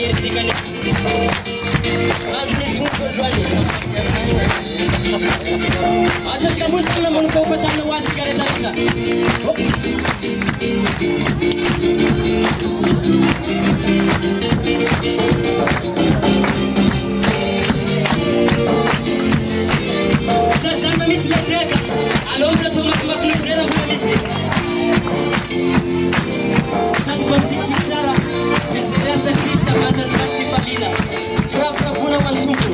mairtsikany andro tompo androany atatsika mony tanana manoko fatana ho azy rehetrarehetra zazamba mihitsy lateka alao milatao mafimafilozera mbola misy sady mba mitsikitsiky tsara mijery asa krista matandraty tifalina firafiravona ho an'ny tompo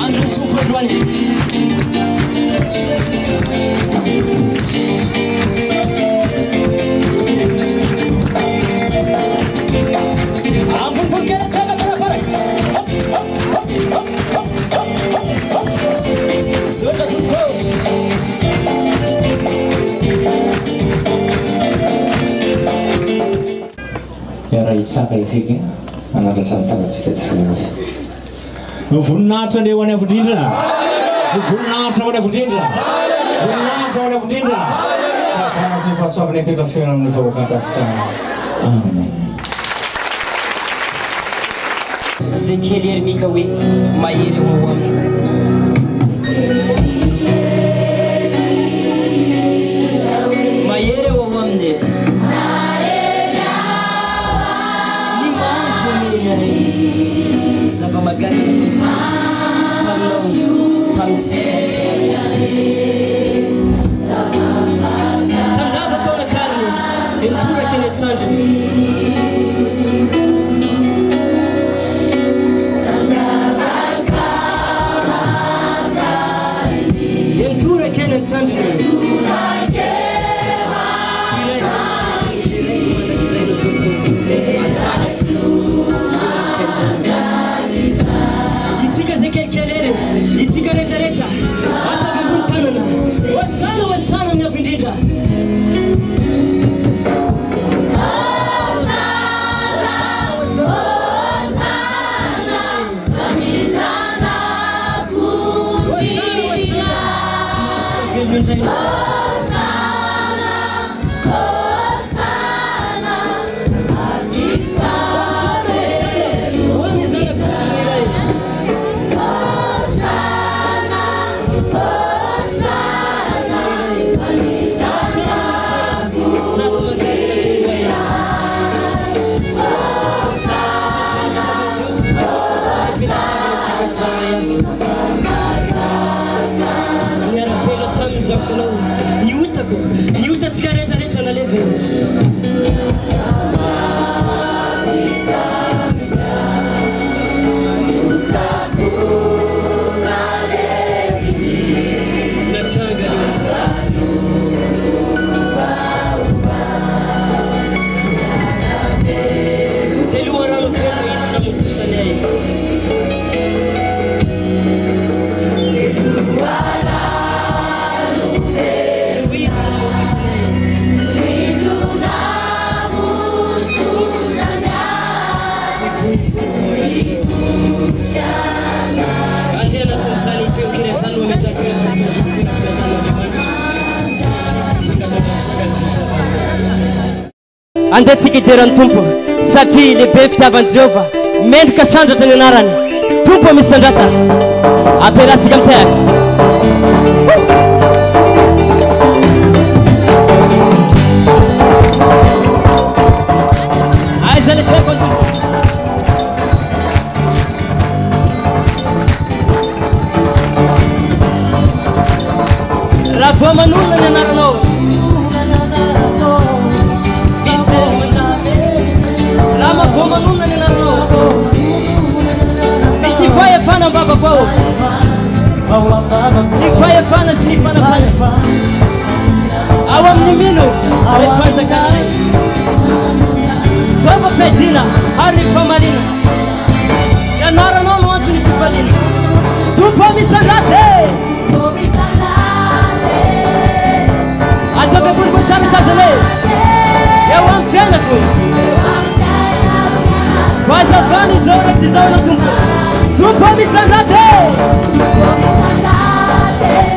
andro ny tompo androany ambonibonikela tena farafara sotra tompo yara itsaka isika anandratra mitanatsika tsirafy voninahitra le ho any avindrindra voninahitra ho any avindrindra voninahitra ho any avindrindra kana sy fahasoavana tetra fiainana amin'ny vahoaka ankasitrana amen zay kely ermika hoe mahery eo ao aminy mahery eo ao aminy ny mandro menare zava-magana taminao tandavaka ao nakariny entoraka eny atsandriny Itika zay kelikelery itika rehetrarehetra atavambony tanana wasana amin'ny avindrindra Ni utatsika rehetrarehetra nalevy andehtsika iderany tompo satria lehibe fitiavan'i Jehova mendrika sandratra ny anarany tompo misy sandrata aperatsika mitehaka aiza le teko ny tompo raha voa manolona ny anaranao Manuna ni nano Nisi faya fana baba kwao Ni faya fana si fana fana Awam ni minu Refanza kane Baba pedina Hari famarina Ya nara nono watu ni tupalina Tupo misandate Atabe burgo chami kazale Ya wamfiana kuni Faza vani zora tizao na tumpo Tumpo misandate Tumpo misandate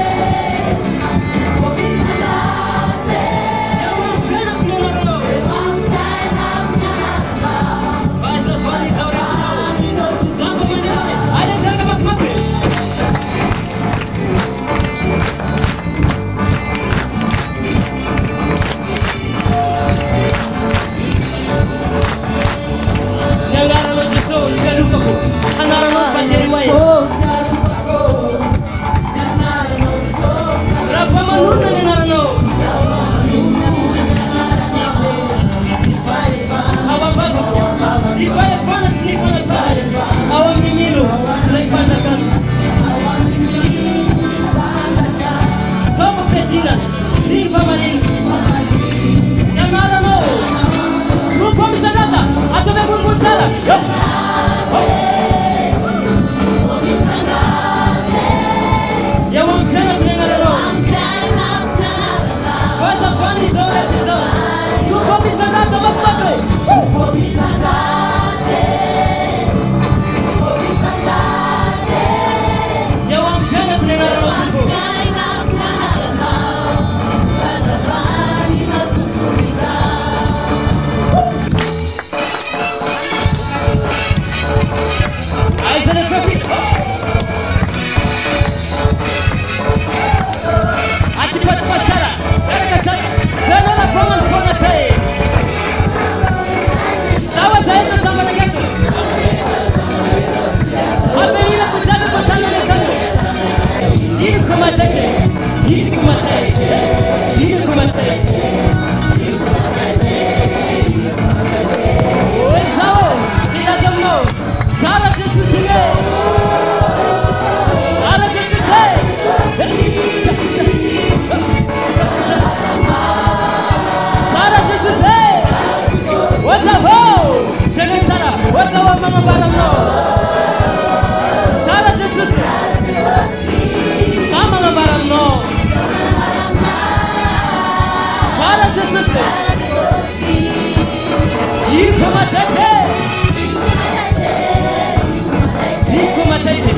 matarite.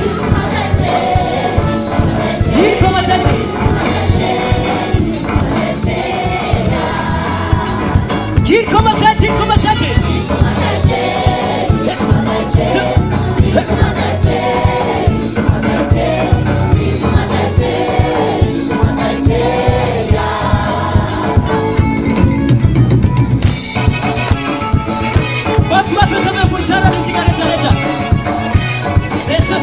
Kirko matarite. Kirko matarite, kirko matarite. Basi watu kama bulsara msikareta leta. C'est ça.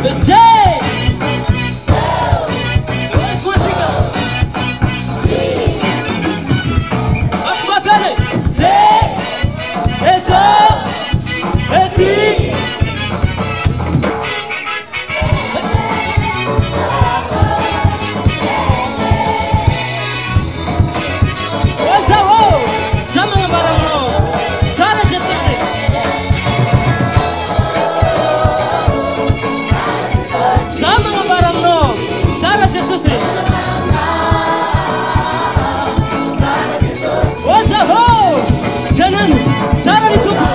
The day. Let's watch it go. Watch my family. Day. It's up. Let's see. What's up? Sama barangno. Sara Jesus. Sama barangno. Sara Jesus. What's up? Janan. Sara dituku.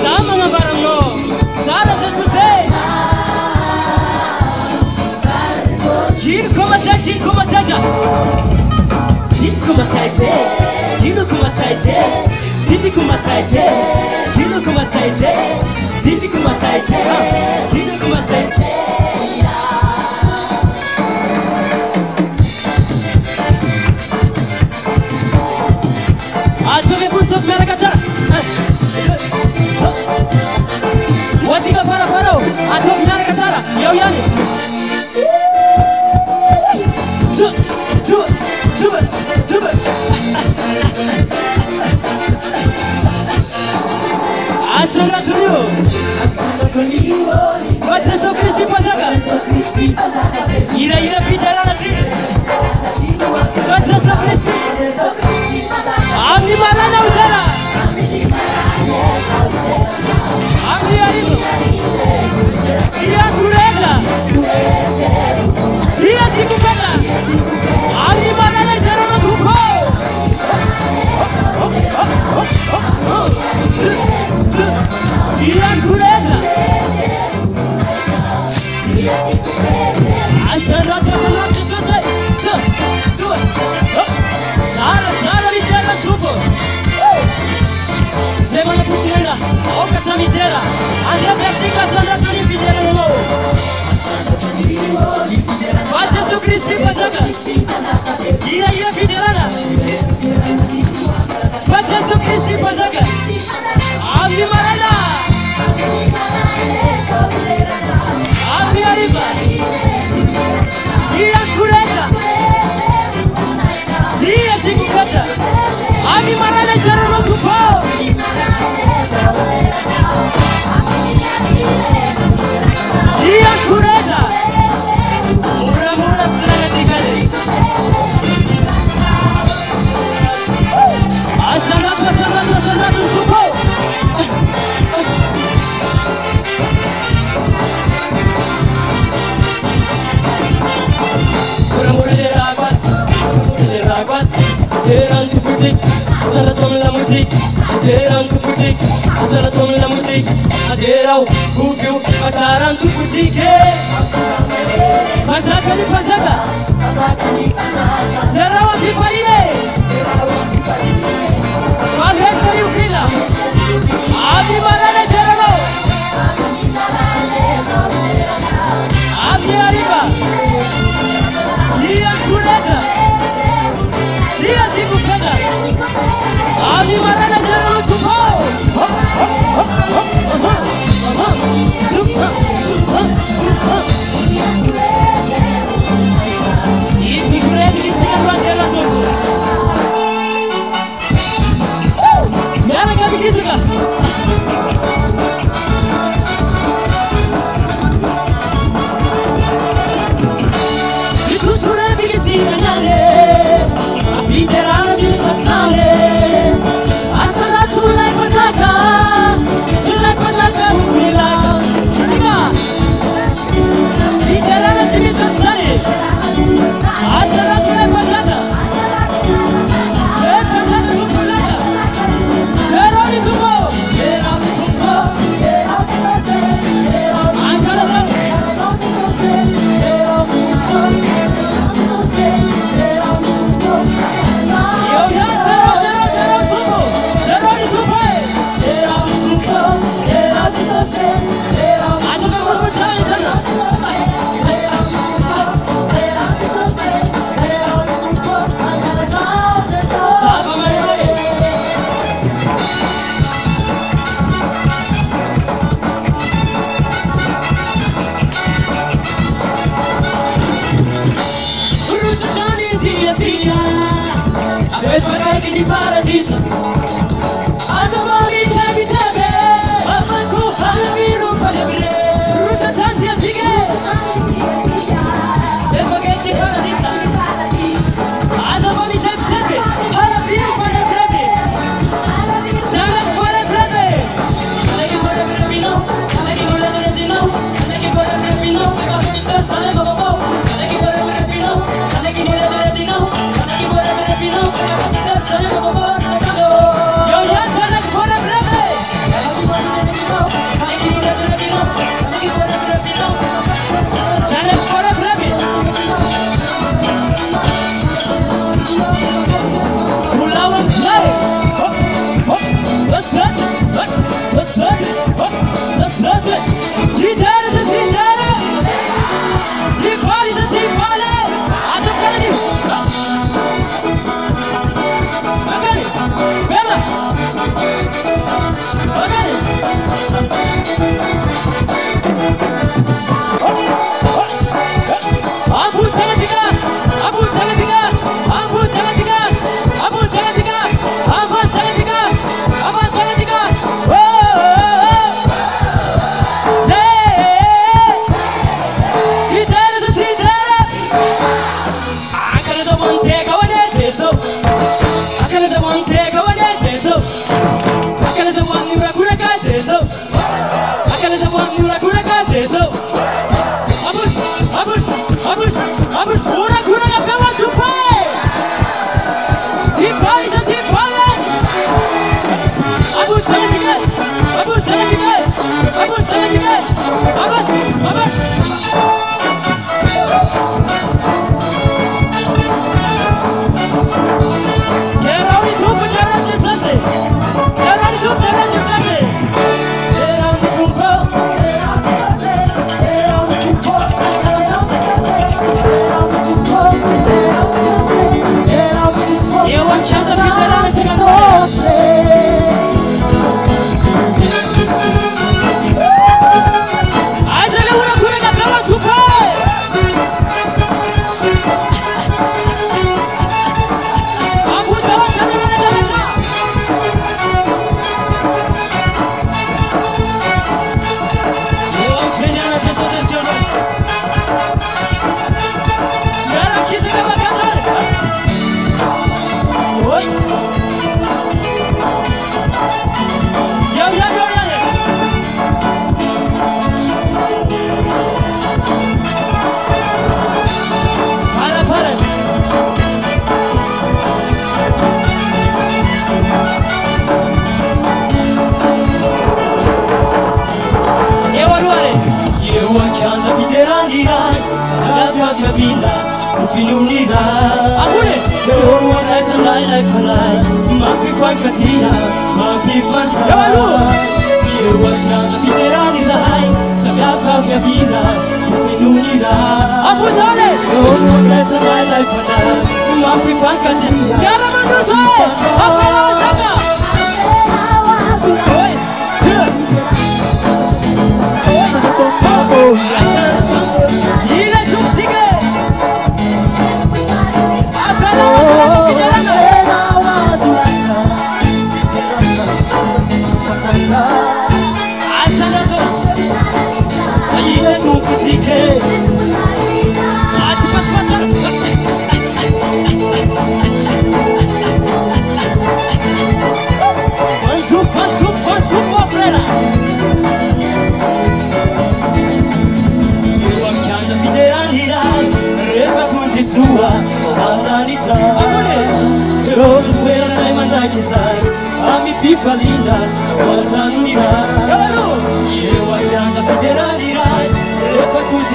Sama barangno. Sara Jesus. Kirko mataja. Disco mataje. Hilo kumataje. Sisi kumataje. Hilo kumataje. Sisi kumataje. Hilo kumataje. Atoke punto para kachara. Wachika para. Atoke para kachara. Yo yani. Do it. Asana tulio. Wacha so Kristi pazaka. Ira fidela na tri. Wacha so Kristi. Ami malana udara. Ami aribo. Ira kurega. Sia sikupata. Ami malana udara na kuko. Ira kurega. Asana Sara vitela tupo. Semana pusinela, oka samitela. Andrea Francesca Sandra Toni videla no. Wacha so Kristi pasaka. Ira videla. Wacha so Kristi pasaka. Ami malala. Ami arriba. Ira kureta. Sia sikukata. Ami malala jara no kupo. Ira kureta. Mura plana sikale. Asana kupo. Mura de rabat. Terang tu musik, asal tom la musik. Terang tu musik, asal tom la musik. Aderau, kupiu, pasaran tu musik. Pasaka. Terau api faile. Mahet kayu kila. Abi malale terau. Abi arriba. Dia kureta. Sia sikupata. Abi malala jara kupo. Isi kuredi isi kuredi. Maria, aspetta che ti paradiso. Azamami tabi tabi, amaku halabiru palabire. Rusa tanti antige, aspetta che ti paradiso. Azamami tabi tabi, halabiru palabire. Salam palabire. Salagi palabire no, salagi palabire no, salagi palabire no. Salam babo, salagi palabire no, salagi palabire no, salagi palabire no. Salam babo.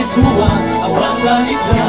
Sua, a wanga ni tra,